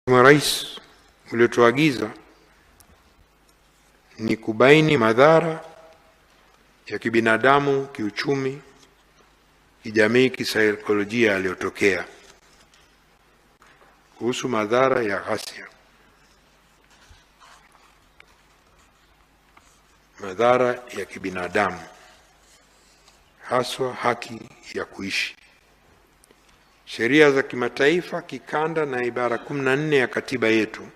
Rais uliotuagiza ni kubaini madhara ya kibinadamu, kiuchumi, kijamii, kisaikolojia yaliyotokea. Kuhusu madhara ya ghasia. Madhara ya kibinadamu, haswa haki ya kuishi. Sheria za kimataifa, kikanda na ibara 14 ya katiba yetu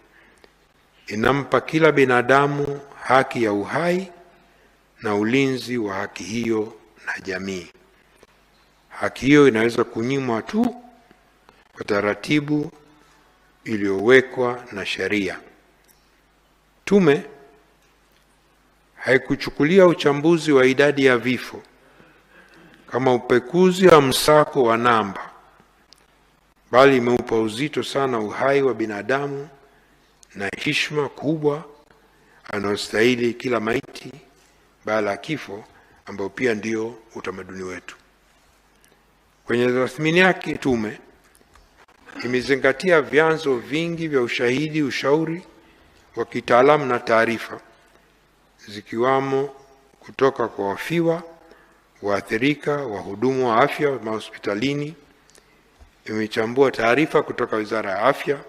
inampa kila binadamu haki ya uhai na ulinzi wa haki hiyo na jamii. Haki hiyo inaweza kunyimwa tu kwa taratibu iliyowekwa na sheria. Tume haikuchukulia uchambuzi wa idadi ya vifo kama upekuzi wa msako wa namba, bali imeupa uzito sana uhai wa binadamu na heshima kubwa anayostahili kila maiti baada ya kifo, ambao pia ndio utamaduni wetu. Kwenye tathmini yake, tume imezingatia vyanzo vingi vya ushahidi, ushauri wa kitaalamu na taarifa, zikiwamo kutoka kwa wafiwa, waathirika, wahudumu wa afya mahospitalini. Imechambua taarifa kutoka Wizara ya Afya,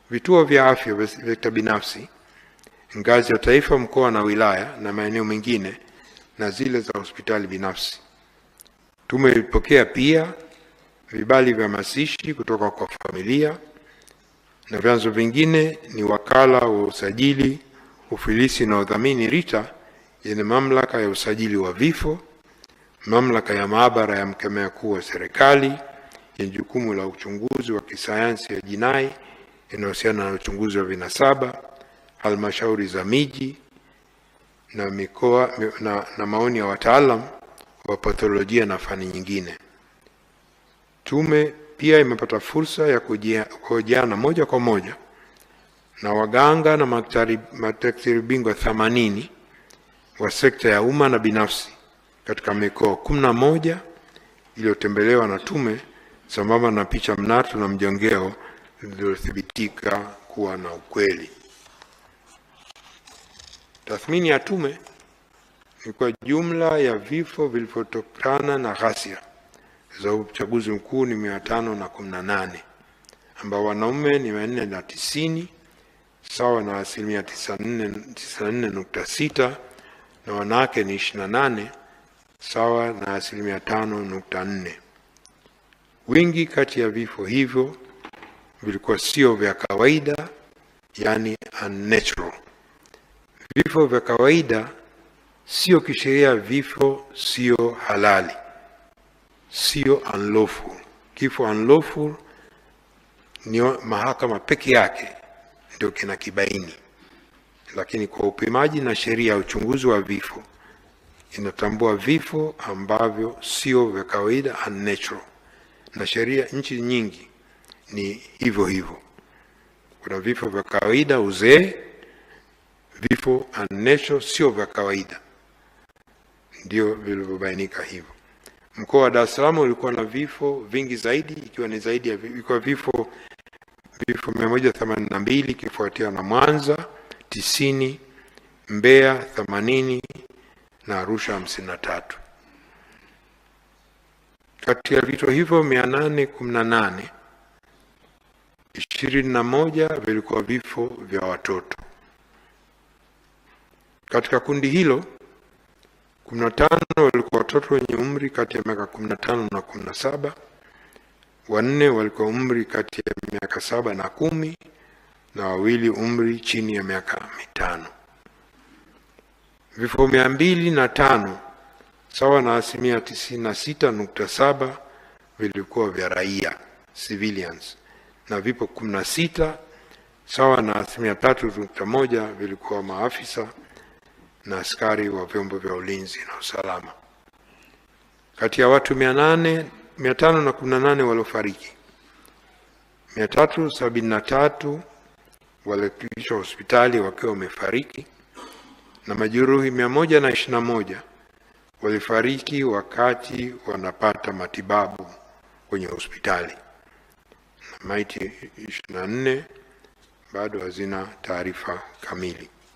vituo vya afya vya binafsi, ngazi ya taifa, mkoa na wilaya na maeneo mengine, na zile za hospitali binafsi. Tume ilipokea pia vibali vya mazishi kutoka kwa familia, na vyanzo vingine ni wakala wa usajili, ufilisi na udhamini RITA yenye mamlaka ya usajili wa vifo, mamlaka ya maabara ya mkemia mkuu wa serikali yenye jukumu la uchunguzi wa kisayansi ya jinai inayohusiana na uchunguzi wa vinasaba, halmashauri za miji na mikoa na maoni ya wataalam wa patholojia na fani nyingine. Tume pia imepata fursa ya kuhojiana moja kwa moja na waganga na madaktari bingwa 80 wa sekta ya umma na binafsi katika mikoa 11 iliyotembelewa na tume, sambamba na picha mnato na mjongeo zilizothibitika kuwa na ukweli. Tathmini ya tume ni kwa jumla ya vifo vilivyotokana na ghasia za uchaguzi mkuu ni 518, ambao wanaume ni 490 sawa na 94.6, na wanawake ni 28 sawa na 5.4. Wingi kati ya vifo hivyo vilikuwa sio vya kawaida, yani unnatural. Vifo vya kawaida sio kisheria, vifo sio halali, sio unlawful. Kifo unlawful ni mahakama peke yake ndio kinakibaini, lakini kwa upimaji na sheria ya uchunguzi wa vifo inatambua vifo ambavyo sio vya kawaida, unnatural, na sheria nchi nyingi ni hivyo hivyo. Kuna vifo vya kawaida, uzee, vifo unnatural sio vya kawaida, ndio vilivyobainika hivyo. Mkoa wa Dar es Salaam ulikuwa na vifo vingi zaidi, ikiwa ni zaidi ya vifo 182, ikifuatiwa na Mwanza 90, Mbeya 80 na Arusha 53. Kati ya vifo hivyo 818, 21 vilikuwa vifo vya watoto. Katika kundi hilo 15 walikuwa watoto wenye umri kati ya miaka 15 na 17, 4 walikuwa umri kati ya miaka 7 na 10, na 2 umri chini ya miaka 5. Vifo 205 sawa na 96.7 vilikuwa vya raia, civilians, na vifo 16 sawa na 3.1 vilikuwa maafisa na askari wa vyombo vya ulinzi na usalama. Kati ya watu 518 waliofariki, 373 walifikishwa hospitali wakiwa wamefariki, na majeruhi 121 walifariki wakati wanapata matibabu kwenye hospitali. Maiti 24 bado hazina taarifa kamili.